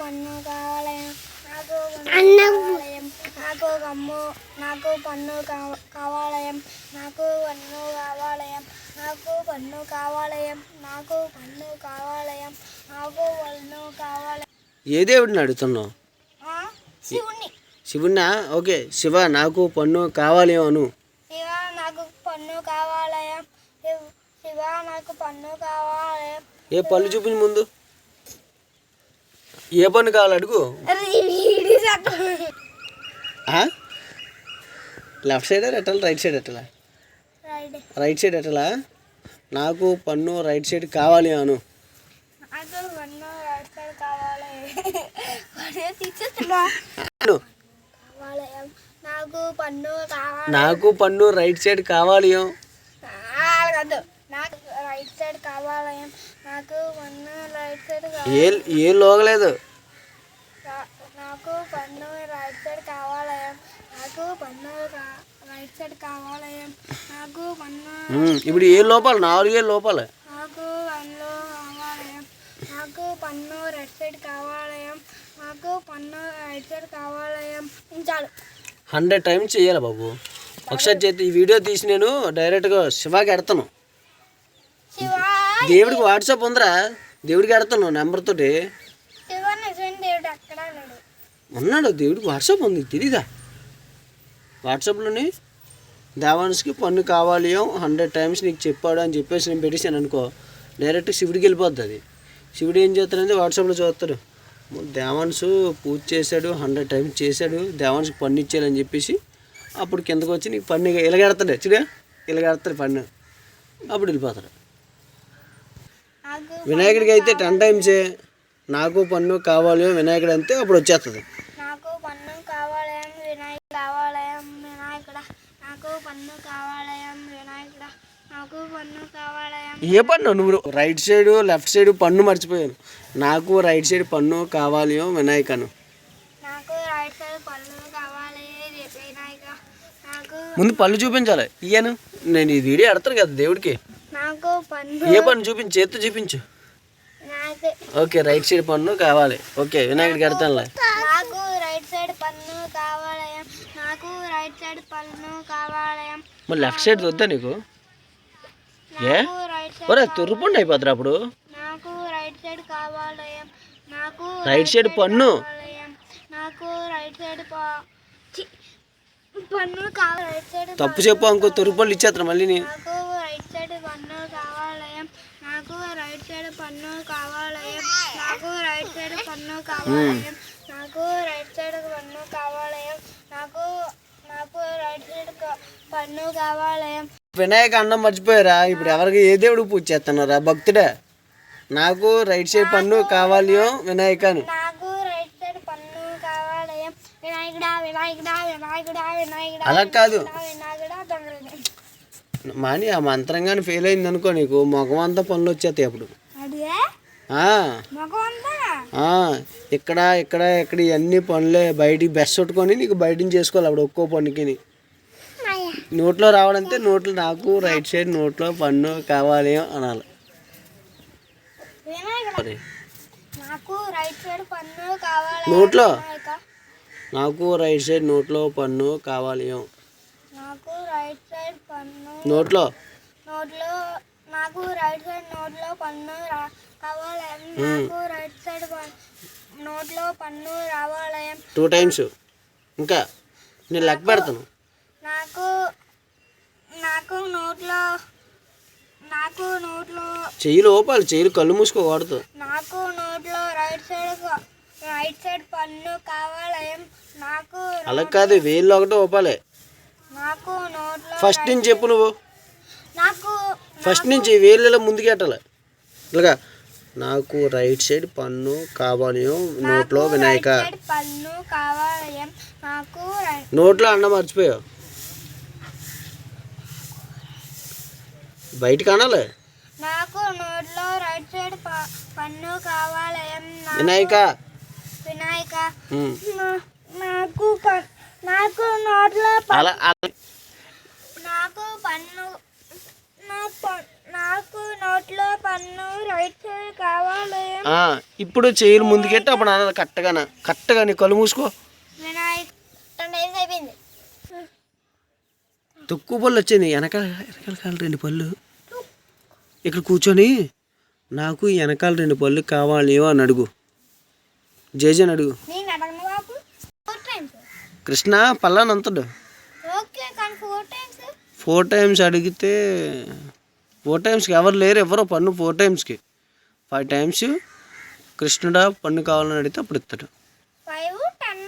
పన్ను కావాలయం నాకు కావాలయం నాకు గమ్ము నాకు పన్ను కావాలయం నాకు పన్ను కావాలయం నాకు పన్ను కావాలయం నాకు పన్ను కావాలయం నాకు పన్ను కావాలయం. ఏ దేవుడిని అడుగుతున్నావు? శివుణ్ణి. శివుణ్ణా? ఓకే. శివ నాకు పన్ను కావాలి అను. శివ నాకు పన్ను కావాలయం శివ నాకు పన్ను కావాలయం. ఏ పళ్ళు చూపించి ముందు. ఏ పన్ను కావాలి అడుగు. లెఫ్ట్ సైడ్ ఎట్టాలి రైట్ సైడ్ ఎట్టాలా? రైట్ సైడ్ ఎట్టాలా? నాకు పన్ను రైట్ సైడ్ కావాలి అను. నాకు పన్ను రైట్ సైడ్ కావాలి. ఏ లోగలేదు. నాకు పన్ను రైట్ సైడ్ కావాలయం నాకు పన్ను రైట్ సైడ్ కావాలయం నాకు పన్ను. ఇప్పుడు ఏ లోపాలు? 4 లోపాలు. నాకు పన్ను కావాలయం నాకు పన్ను రైట్ సైడ్ కావాలయం నాకు పన్ను రైట్ సైడ్ కావాలయం. చాలు. 100 టైమ్స్ చేయాలి బాబు. ఒకసారి చేతి ఈ వీడియో తీసి నేను డైరెక్ట్గా శివాకి ఎడతాను. దేవుడికి వాట్సాప్ ఉందిరా, దేవుడికి ఎడతాను నెంబర్ తోటి. ఉన్నాడు దేవుడికి వాట్సాప్ ఉంది, తెలీదా? వాట్సాప్లోని దేవాన్స్కి పన్ను కావాలి 100 టైమ్స్ నీకు చెప్పాడు అని చెప్పేసి నేను పెట్టేసాను అనుకో, డైరెక్ట్ శివుడికి వెళ్ళిపోద్ది. అది శివుడు ఏం చేస్తాడంటే వాట్సాప్లో చూస్తాడు, దేవాన్స్ పూజ చేశాడు 100 టైమ్స్ చేశాడు, దేవాన్స్కి పన్ను ఇచ్చేయాలని చెప్పేసి అప్పుడు కిందకు వచ్చి నీకు పన్ను ఇలాగెడతాడు. చూడే ఇలాగెడతాడు పన్ను, అప్పుడు వెళ్ళిపోతాడు. వినాయకుడికి అయితే 10 టైమ్సే నాకు పన్ను కావాలి వినాయకుడు అంతే, అప్పుడు వచ్చేస్తుంది. నాకు పన్ను కావాలయం వినాయకుడు కావాలయం వినాయకుడా నాకు పన్ను కావాలయం వినాయకుడా నాకు పన్ను కావాలయం. ఏ పన్ను? నువ్వు రైట్ సైడ్ లెఫ్ట్ సైడ్ పన్ను మర్చిపోయాను. నాకు రైట్ సైడ్ పన్ను కావాలి వినాయకను. నాకు రైట్ సైడ్ పన్ను కావాలి వినాయక నాకు. ముందు పళ్ళు చూపించాలి. ఇయ్యాను నేను ఈ వీడియో ఎడతాను కదా దేవుడికి. నాకు పన్ను. ఏ పన్ను చూపించు, చేత్తో చూపించు. ఓకే రైట్ సైడ్ పన్ను కావాలి. ఓకే వినాయకుడికి ఎడతానులే. నాకు రైట్ సైడ్ పన్ను కావాలయం నాకు రైట్ సైడ్ పన్ను కావాలయం. మరి లెఫ్ట్ సైడ్ వద్దా నీకు? ఏ ఒరే తుర్రుపండు అయిపోతారు అప్పుడు. నాకు రైట్ సైడ్ కావాలయం నాకు రైట్ సైడ్ పన్ను నాకు రైట్ సైడ్ పన్ను కావాలి. రైట్ సైడ్ తప్పు చెప్పు ఇంకో తుర్రుపండు ఇచ్చేస్తాను మళ్ళీ. నాకు రైట్ సైడ్ పన్ను కావాలయం నాకు రైట్ సైడ్ పన్ను కావాలయం నాకు రైట్ సైడ్ పన్ను కావాలయం నాకు రైట్ సైడ్ పన్ను కావాలయం నాకు నాకు రైట్ సైడ్ పన్ను కావాలయం. వినాయక అన్నం మర్చిపోయారా? ఇప్పుడు ఎవరికి ఏ దేవుడికి పూజ చేస్తున్నారా? భక్తుడే. నాకు రైట్ సైడ్ పన్ను కావాలి వినాయకను. నాకు రైట్ సైడ్ పన్ను కావాలయం వినాయకుడా వినాయకుడా వినాయకుడా వినాయకుడా. అలా కాదు వినాయకుడా మాని, ఆ మంత్రంగాని ఫెయిల్ అయింది అనుకో నీకు మొఖం అంతా పనులు వచ్చేస్తాయి అప్పుడు. ఇక్కడ ఇక్కడ ఇక్కడ ఇవన్నీ పనులే బయటికి బెస్ట్ కొట్టుకొని నీకు బయటిని చేసుకోవాలి అప్పుడు ఒక్కో పన్నుకి. నోట్లో రావాలంటే నోట్లో నాకు రైట్ సైడ్ నోట్లో పన్ను కావాలి అనాలి. నోట్లో నాకు రైట్ సైడ్ నోట్లో పన్ను కావాలి. నాకు రైట్ సైడ్ పన్ను నోట్లో నాకు రైట్ సైడ్ నోట్లో పన్ను కావాలయం నాకు రైట్ సైడ్ నోట్లో పన్ను రావాలయం. 2 టైమ్స్. ఇంకా నేను లెక్క పెడతాను. నాకు నాకు నోట్లో చెయ్యి లోపాలి, చెయ్యి కళ్ళు మూసుకోకూడదు. నాకు నోట్లో రైట్ సైడ్ పన్ను కావాలయం నాకు. అలా కాదు, వేళ్ళు ఒకటి ఓపాలి. నాకు నోట్లో ఫస్ట్ నుంచి చెప్పు నువ్వు. నాకు ఫస్ట్ నుంచి వేళ్ళలో ముందుకెట్టాలి ఇలాగా. నాకు రైట్ సైడ్ పన్ను కావాలి నోట్లో వినాయక. పన్ను కావాలయం నాకు. నోట్లో అన్నం మర్చిపోయావు, బయటికి అనాలి. నాకు నోట్లో రైట్ సైడ్ పన్ను కావాలయం వినాయక. వినాయక నాకు నాకు నోట్లో అలా నాకు పన్ను నాకు నోట్లో పన్ను రైట్ సైడ్ కావాలి. ఇప్పుడు చేయలు ముందుకెట్టి అప్పుడు అనాలి కరెక్ట్గా నీ కళ్ళు మూసుకో. వినాయక్ 10 టైమ్స్ అయిపోయింది. తక్కువ పళ్ళు వచ్చింది వెనకాల 2 పళ్ళు. ఇక్కడ కూర్చొని నాకు వెనకాల 2 పళ్ళు కావాలి అని అడుగు. జేజని అడుగు. నేను అడగను బాబు. 4 టైమ్స్ కృష్ణ పళ్ళని అంతడు. ఓకే కానీ 4 టైమ్స్ 4 టైమ్స్ అడిగితే 4 టైమ్స్కి ఎవరు లేరు, ఎవరో పన్ను 4 టైమ్స్కి. 5 టైమ్స్ కృష్ణుడా పన్ను కావాలని అడిగితే అప్పుడు ఇస్తాడు. 5 10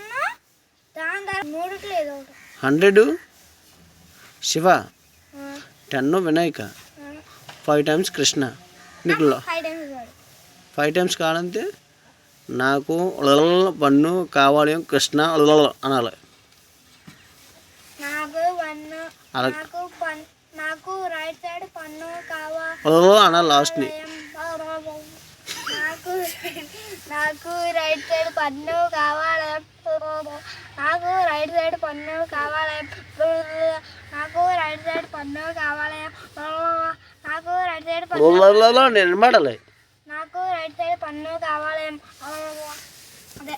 దాని తర్వాత 3 లేదు 100 శివ, 10 వినాయక, 5 టైమ్స్ కృష్ణ. నీకు 5 టైమ్స్ కావాలంటే నాకు పన్ను కావాలి కృష్ణ అనాలి. నాకు రైట్ సైడ్ పన్ను కావాలి అనాలి లాస్ట్ని. నాకు రైట్ సైడ్ పన్ను కావాలి. నాకు రైట్ సైడ్ పన్ను కావాలి. నాకు రైట్ సైడ్ పన్ను కావాలి. నాకు రైట్ సైడ్ నేను మాడాలి. నాకు రైట్ సైడ్ పన్ను కావాలి. అదే